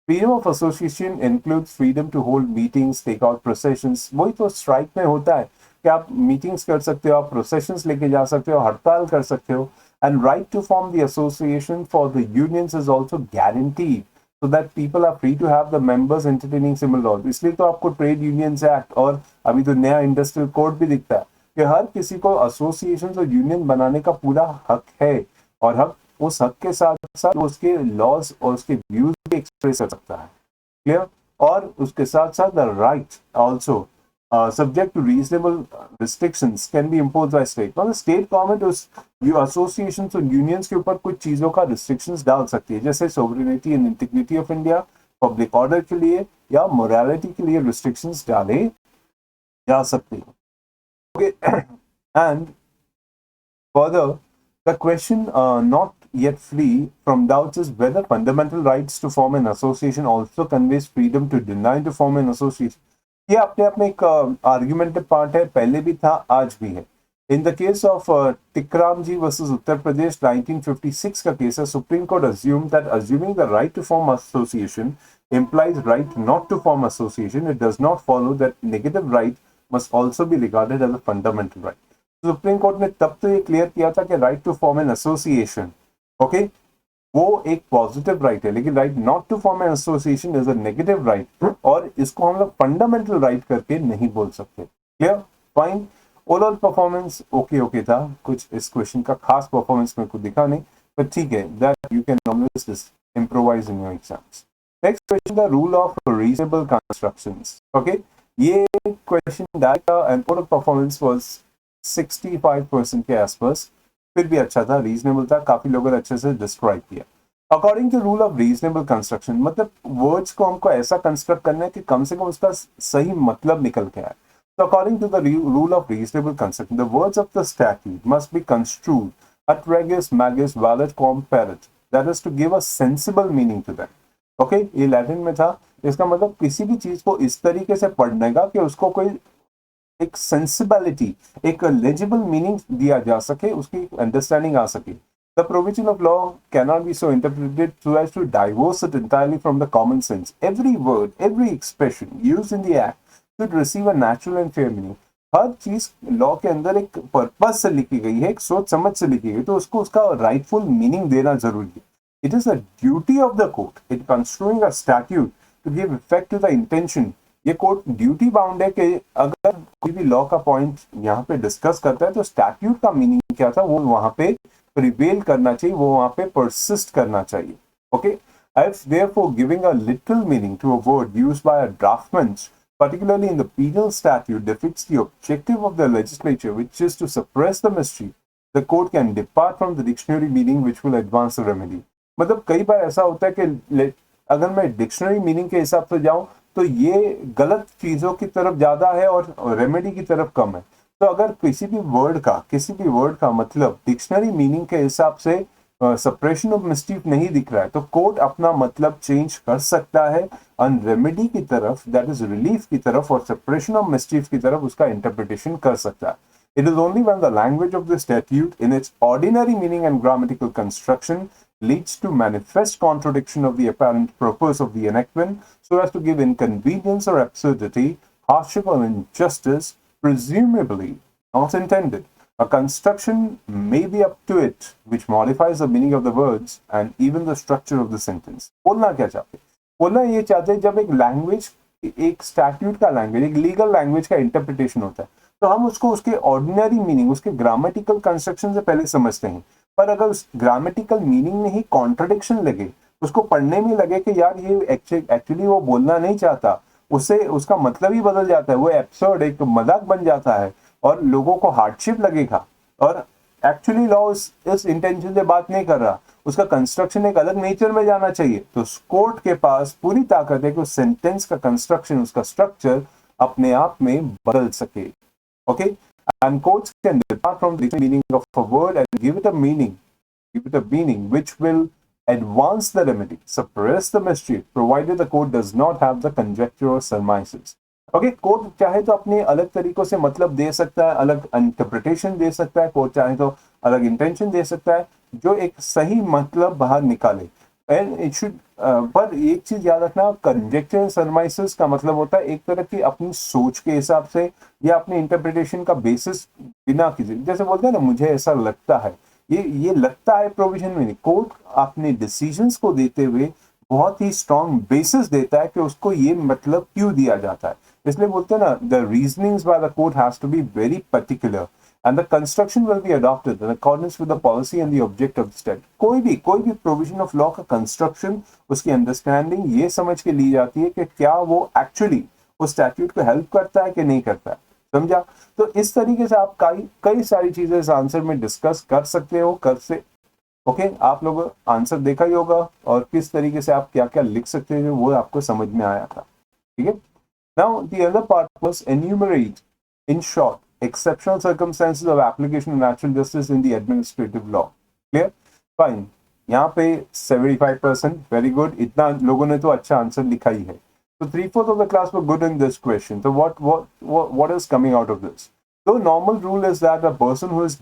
Speaker 1: Freedom of association includes freedom to hold meetings, take out processions. वही तो स्ट्राइक में होता है कि आप मीटिंग्स कर सकते हो, आप प्रोसेशंस लेके जा सकते हो, हड़ताल कर सकते हो। And right to form the association for the unions is also guaranteed so that people are free to have the members entertaining similar laws. इसलिए तो आपको ट्रेड यूनियंस एक्ट और अभी तो नया इंडस्ट्रियल कोड भी दिखता है कि हर किसी को एसोसिएशन और यूनियन बनाने का पूरा हक है, और हक उस हक के साथ साथ उसके लॉज और उसके व्यूज भी एक्सप्रेस कर सकता है। क्लियर, और उसके साथ साथ the right also subject to reasonable restrictions can be imposed by state. मतलब स्टेट गवर्नमेंट उस एसोसिएशंस और यूनियंस के ऊपर कुछ चीजों का रिस्ट्रिक्शंस डाल सकती है, जैसे sovereignty and integrity of India, public order के लिए या मोरालिटी के लिए रिस्ट्रिक्शंस डाले जा सकते हैं। Okay, and further, the question not yet free from doubts is whether fundamental rights to form an association also conveys freedom to deny to form an association। ये अपने आप में एक आर्ग्यूमेंटिव पार्ट है, पहले भी था आज भी है। In the case of Tikaram ji versus Uttar Pradesh 1956 का केस है, supreme court assumed that assuming the right to form association implies right not to form association, it does not follow that negative right must also be regarded as a fundamental right। Supreme Court ने तब तो ये clear किया था कि right to form an association, okay, वो एक positive right है, लेकिन right not to form an association is a negative right, और इसको हम लोग फंडामेंटल राइट करके नहीं बोल सकते। Clear, fine. Overall performance okay okay था, कुछ इस क्वेश्चन का खास परफॉर्मेंस मेरे को दिखा नहीं, पर ठीक है, that you can always improvise in your exams. Next question, the rule of reasonable constructions. Okay, ये question data and overall performance was 65% के आसपास, फिर भी अच्छा था, रीजनेबल था, काफी लोगों ने अच्छे से डिस्क्राइब किया। According to rule of reasonable construction, मतलब वर्ड्स को हमको ऐसा कंस्ट्रक्ट करना है कि कम से कम उसका सही मतलब निकल के आए। So according to the rule of reasonable construction, the words of the statute must be construed at regis magis valet comparet, that is to give a sensible meaning to them. Okay, ये Latin में था, इसका मतलब किसी भी चीज को इस तरीके से पढ़ने का कि उसको कोई एक सेंसिबिलिटी, एक लेजिबल मीनिंग दिया जा सके, उसकी अंडरस्टैंडिंग आ सके. The provision of law cannot be so interpreted so as to divorce it entirely from the common sense. Every word, every expression used in the act should receive a natural and fair meaning. हर चीज law के अंदर एक purpose से लिखी गई है, एक सोच समझ से लिखी गई, तो उसको उसका राइटफुल मीनिंग देना जरूरी है. It is the duty of the court in constructing a statute to give effect to the intention. ये कोर्ट ड्यूटी बाउंड है कि अगर कोई भी लॉ का पॉइंट यहाँ पे डिस्कस करता है तो स्टैट्यूट का मीनिंग क्या था वो वहां पे प्रिवेल करना चाहिए, वो वहां पे परसिस्ट करना चाहिए. Okay, if therefore giving a literal meaning to a word used by a draftsman, particularly in the penal statute, defeats the objective of the legislature, which is to suppress the mystery, the court can depart from the dictionary meaning which will advance the remedy. मतलब कई बार ऐसा होता है कि अगर मैं dictionary meaning के हिसाब से जाऊं तो ये गलत चीजों की तरफ ज्यादा है और रेमेडी की तरफ कम है. तो अगर किसी भी वर्ड का मतलब डिक्शनरी मीनिंग के हिसाब से सप्रेशन ऑफ मिस्टीफ नहीं दिख रहा है तो कोर्ट अपना मतलब चेंज कर सकता है और रेमेडी की तरफ, दैट इज रिलीफ की तरफ और सप्रेशन ऑफ मिस्टीफ की तरफ उसका इंटरप्रिटेशन कर सकता है. It is only when the language of the statute in its ordinary meaning and grammatical construction leads to manifest contradiction of the apparent purpose of the enactment so as to give inconvenience or absurdity, hardship or injustice, presumably not intended. A construction may be up to it which modifies the meaning of the words and even the structure of the sentence. बोलना क्या चाहते? बोलना ये चाहते हैं जब एक language, एक स्टैट्यूट का लैंग्वेज, एक लीगल लैंग्वेज का इंटरप्रिटेशन होता है तो हम उसको उसके ऑर्डिनरी मीनिंग, उसके ग्रामेटिकल कंस्ट्रक्शन से पहले समझते हैं. पर अगर उस ग्रामेटिकल मीनिंग में ही कॉन्ट्रडिक्शन लगे, उसको पढ़ने में लगे कि यार ये एक्चुअली वो बोलना नहीं चाहता, उससे उसका मतलब ही बदल जाता है, वो एब्सर्ड एक मजाक बन जाता है और लोगों को हार्डशिप लगेगा और एक्चुअली लॉ इस इंटेंशन से बात नहीं कर रहा, उसका कंस्ट्रक्शन एक अलग नेचर में जाना चाहिए. तो कोर्ट के पास पूरी ताकत है कि उस सेंटेंस का कंस्ट्रक्शन, उसका स्ट्रक्चर अपने आप में बदल सके. Okay, and courts can depart from the meaning of a word and give it a meaning which will advance the remedy, suppress the mischief, provided the court does not have the conjecture or surmises. Okay, court चाहे तो अपने अलग तरीकों से मतलब दे सकता है, अलग इंटरप्रिटेशन दे सकता है, कोर्ट चाहे तो अलग इंटेंशन दे सकता है जो एक सही मतलब बाहर निकाले. एंड इट शुड, पर एक चीज याद रखना, कंजेक्चर एंड सरमाइसेस का मतलब होता है एक तरह की अपनी सोच के हिसाब से या अपने इंटरप्रिटेशन का बेसिस बिना किसी, जैसे बोलते हैं ना मुझे ऐसा लगता है, ये लगता है प्रोविजन में नहीं. कोर्ट अपने डिसीजंस को देते हुए बहुत ही स्ट्रॉन्ग बेसिस देता है कि उसको ये मतलब क्यों दिया जाता है. इसलिए बोलते हैं ना the reasonings by the court has to be very particular and the construction will be adopted in accordance with the policy and the object of the statute. कोई भी provision of law का construction, उसकी understanding ये समझ के ली जाती है कि क्या वो actually उस statute को help करता है कि नहीं करता है. समझा? तो इस तरीके से आप कई सारी चीजें इस आंसर में डिस्कस कर सकते हो. ओके, आप लोग आंसर देखा ही होगा और किस तरीके से आप क्या क्या लिख सकते हो वो आपको समझ में आया था. ठीक है. Now the other part was enumerate in short exceptional circumstances of application of natural justice in the administrative law. Clear? Fine. यहाँ पे 75%, very good. इतना लोगों ने तो अच्छा आंसर लिखा ही है. So 3/4 of the class were good in this question. So what is coming out of this? The normal rule is that a person who is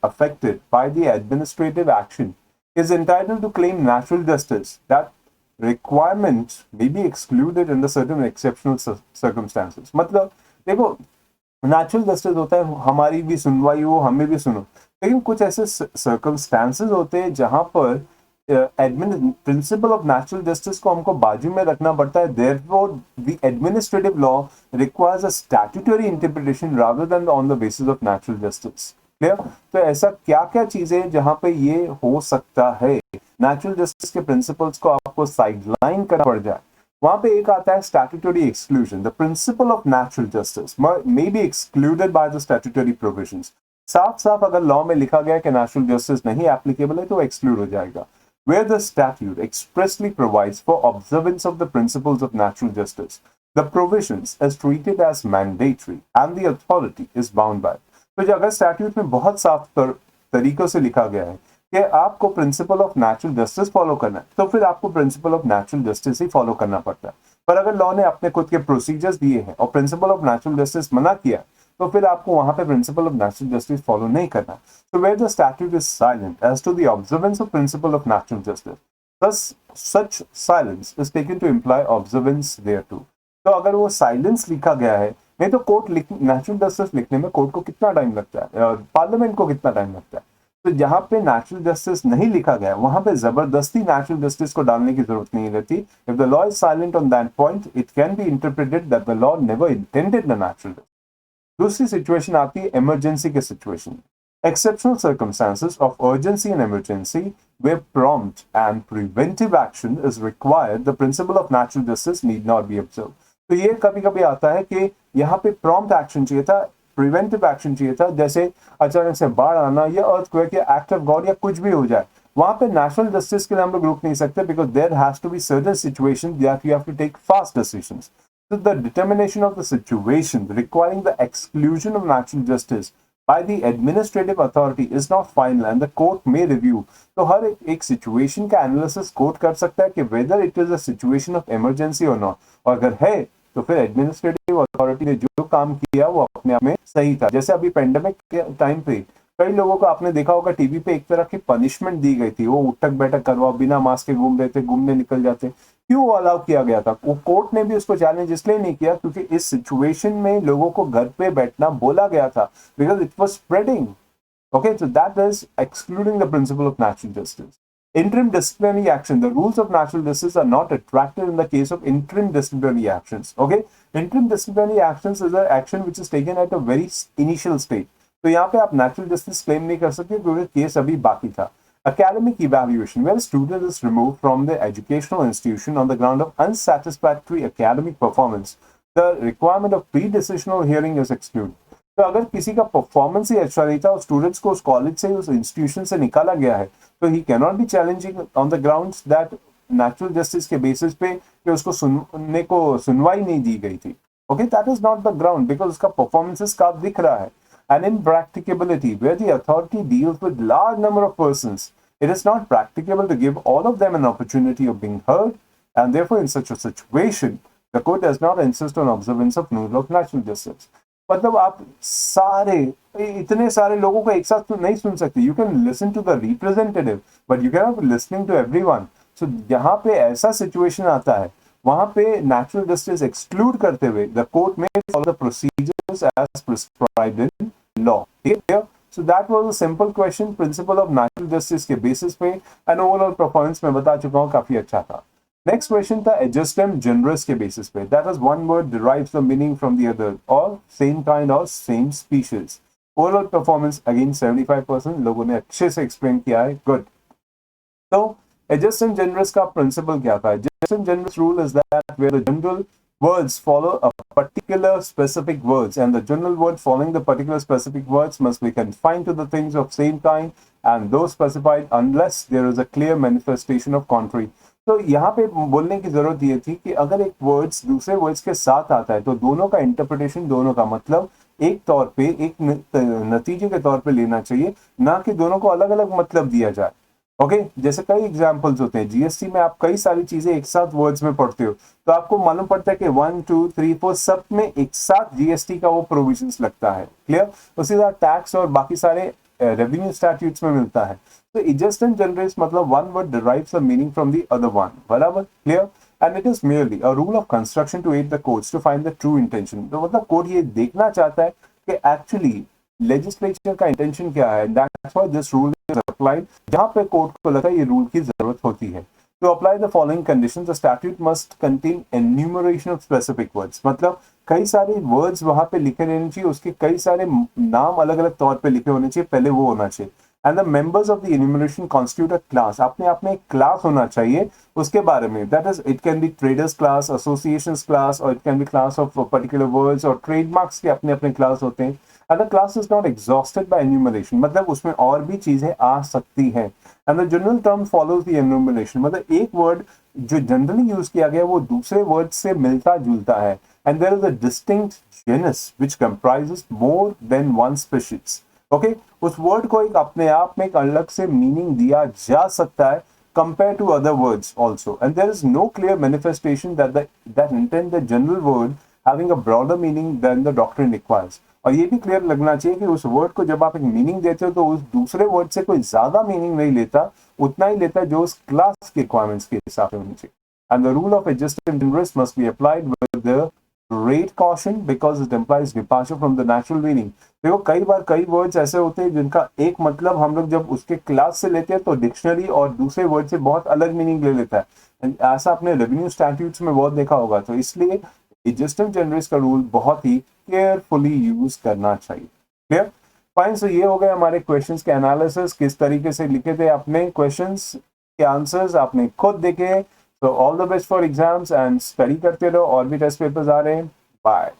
Speaker 1: affected by the administrative action is entitled to claim natural justice. That requirement may be excluded in the certain exceptional circumstances. मतलब देखो, natural justice होता है हमारी भी सुनवाई हो, हमें भी सुनो, लेकिन कुछ ऐसे सर्कमस्टांसेस होते हैं जहां पर प्रिंसिपल ऑफ नेचुरल जस्टिस को हमको बाजू में रखना पड़ता है. Therefore the administrative law requires a statutory interpretation rather than on the basis of natural justice. Clear? तो ऐसा क्या क्या चीजें जहां पे ये हो सकता है नेचुरल जस्टिस के प्रिंसिपल्स को आपको साइडलाइन करना पड़ जाए. वहां पे एक आता है statutory exclusion. The principle of natural justice may be excluded by the statutory provisions. साफ साफ अगर लॉ में लिखा गया कि नेचुरल जस्टिस नहीं एप्लीकेबल है तो एक्सक्लूड हो जाएगा. Where the statute expressly provides for observance of the principles of natural justice, the provisions is treated as mandatory and the authority is bound by. तो जो अगर स्टैट्यूट में बहुत साफ तरीकों से लिखा गया है कि आपको principle of natural justice follow करना है, तो फिर आपको principle of natural justice he follow करना पड़ता है. पर अगर लॉ ने अपने खुद के प्रोसीजर्स दिए हैं और प्रिंसिपल ऑफ नेचुरल जस्टिस मना किया, तो फिर आपको वहां पे principle of natural justice follow नहीं करना. So where the statute is silent as to the observance of principle of natural justice, thus such silence is taken to imply observance thereto. तो अगर वो साइलेंस लिखा गया है, नहीं तो कोर्ट नेचुरल जस्टिस लिखने में कोर्ट को कितना टाइम लगता है, पार्लियामेंट को कितना टाइम लगता है. तो जहां पे नेचुरल जस्टिस नहीं लिखा गया वहां पे जबरदस्ती नेचुरल जस्टिस को डालने की जरूरत नहीं रहती. If the law is silent on that point, it can be interpreted that the law never intended the natural justice. दूसरी सिचुएशन आती है इमरजेंसी के situation. Exceptional circumstances of urgency and emergency where prompt and preventive action is required, the principle of natural justice need not be observed. तो ये कभी कभी आता है कि यहाँ पे prompt action चाहिए था, preventive action चाहिए था, जैसे अचानक से बाढ़ आना या earthquake या act of God या कुछ भी हो जाए, वहां पे नेशनल जस्टिस के लिए हम लोग रुक नहीं सकते, because there has to be certain situations that you have to take fast decisions. So the determination of the situation requiring the exclusion of natural justice by the administrative authority is not final and the court may review. तो हर एक situation का analysis court कर सकता है कि whether it is a situation of emergency or not. और अगर है तो फिर एडमिनिस्ट्रेटिव अथॉरिटी ने जो काम किया वो अपने आप में सही था. जैसे अभी पेंडेमिक के टाइम पे कई लोगों को आपने देखा होगा टीवी पे एक तरह की पनिशमेंट दी गई थी, वो उठक बैठक करवाओ, बिना मास्क के घूम रहे थे, घूमने निकल जाते. क्यों अलाउ किया गया था? वो कोर्ट ने भी उसको चैलेंज इसलिए नहीं किया क्योंकि इस सिचुएशन में लोगों को घर पे बैठना बोला गया था, because it was spreading. Okay, so that is excluding the principle of natural justice. Interim disciplinary action. The rules of natural justice are not attractive in the case of interim disciplinary actions. Okay, interim disciplinary actions is an action which is taken at a very initial stage. तो यहाँ पे आप natural justice claim नहीं कर सकते क्योंकि case अभी बाकी था. Academic evaluation, where a student is removed from the educational institution on the ground of unsatisfactory academic performance, the requirement of pre-decisional hearing is excluded. तो अगर किसी का परफॉर्मेंस ही अच्छा नहीं था और स्टूडेंट्स को उस कॉलेज से उस इंस्टीट्यूशन से निकाला गया है, तो he can not B challenging on the grounds that natural justice के बेसिस पे कि उसको सुनवाई नहीं दी गई थी. Okay, that is not the ground because उसका परफॉर्मेंसेस का दिख रहा है. And impracticability, where the authority deals with large number of persons, it is not practicable to give all of them an opportunity of being heard, and therefore in such a situation, the court does not insist on observance of rule of natural justice. मतलब आप इतने सारे लोगों को एक साथ तो नहीं सुन सकते. You can listen to the representative, but you cannot be listening to everyone. So यहाँ पे ऐसा situation आता है, वहां पे natural justice exclude करते हुए the court may follow the procedures as prescribed in law. Okay? So that was a simple question. Principle of natural justice के basis पे and overall performance मैं बता चुका हूँ, काफी अच्छा था. Next question था adjustem generis के basis पे. That is one word derives the meaning from the other, or same kind or same species. Overall performance again 75%. लोगों ने अच्छे से explain किया है. Good. So adjustem generis का principle क्या था? Adjustem generis rule is that where the general words follow a particular specific words and the general word following the particular specific words must be confined to the things of same kind and those specified unless there is a clear manifestation of contrary. तो यहाँ पे बोलने की जरूरत ये थी कि अगर एक वर्ड्स दूसरे वर्ड्स के साथ आता है तो दोनों का इंटरप्रिटेशन, दोनों का मतलब एक तौर पे, एक नतीजे के तौर पे लेना चाहिए, ना कि दोनों को अलग अलग मतलब दिया जाए. ओके, जैसे कई एग्जांपल्स होते हैं जीएसटी में, आप कई सारी चीजें एक साथ वर्ड्स में पढ़ते हो तो आपको मालूम पड़ता है कि 1 2 3 4 सब में एक साथ जीएसटी का वो प्रोविजंस लगता है. क्लियर? उसी तरह टैक्स और बाकी सारे रेवेन्यू स्टैट्यूट्स में मिलता है. तो adjustem generis मतलब one word derives the meaning from the other one. बराबर? Clear? And it is merely a rule of construction to aid the courts to find the true intention. तो मतलब court ये देखना चाहता है कि actually लेजिस्लेचर का इंटेंशन क्या है. That's why this rule is applied. जहां पे कोर्ट को लगा ये रूल की जरूरत होती है. To apply the following conditions, the statute must contain enumeration of specific words. मतलब कई सारे वर्ड्स वहां पे लिखे रहने चाहिए, उसके कई सारे नाम अलग अलग तौर पे लिखे होने चाहिए, पहले वो होना चाहिए. And the members of the enumeration constitute a class. अपने आप में एक क्लास होना चाहिए उसके बारे में. That is, it can be traders class, associations class, or it can be class of particular words or trademarks के अपने अपने क्लास होते हैं. And the class is not exhausted by enumeration. मतलब उसमें और भी चीजें आ सकती हैं. And the general term follows the enumeration. मतलब एक वर्ड जो जनरली यूज किया गया वो दूसरे वर्ड से मिलता जुलता है, and there is a distinct genus which comprises more than one species. Okay, उस वर्ड को एक अपने आप में एक अलग से मीनिंग दिया जा सकता है compared to other words also, and there is no clear manifestation that intend the general word having a broader meaning than the doctrine requires। और ये भी क्लियर लगना चाहिए कि उस वर्ड को जब आप एक मीनिंग देते हो तो उस दूसरे वर्ड से कोई ज्यादा मीनिंग नहीं लेता, उतना ही लेता जो उस क्लास के रिक्वायरमेंट्स के हिसाब से होनी चाहिए। And the rule of adjustive generis must be applied with the great caution because it implies departure from the natural meaning। देखो कई बार कई वर्ड्स ऐसे होते हैं जिनका एक मतलब हम लोग जब उसके क्लास से लेते हैं तो डिक्शनरी और दूसरे वर्ड से बहुत अलग मीनिंग ले लेता है। ऐसा आपने रेवेन्यू स्टैट्यूट्स में बहुत देखा होगा, तो इसलिए एडजस्टिव जनरस का रूल बहुत ही केयरफुली यूज करना चाहिए। क्लियर? फाइन। सो ये हो गए हमारे क्वेश्चंस के एनालिसिस, किस तरीके से लिखे थे अपने क्वेश्चंस के आंसर्स आपने खुद देखे। तो all the best for exams and study करते रहो, और भी टेस्ट पेपर्स आ रहे हैं। बाय।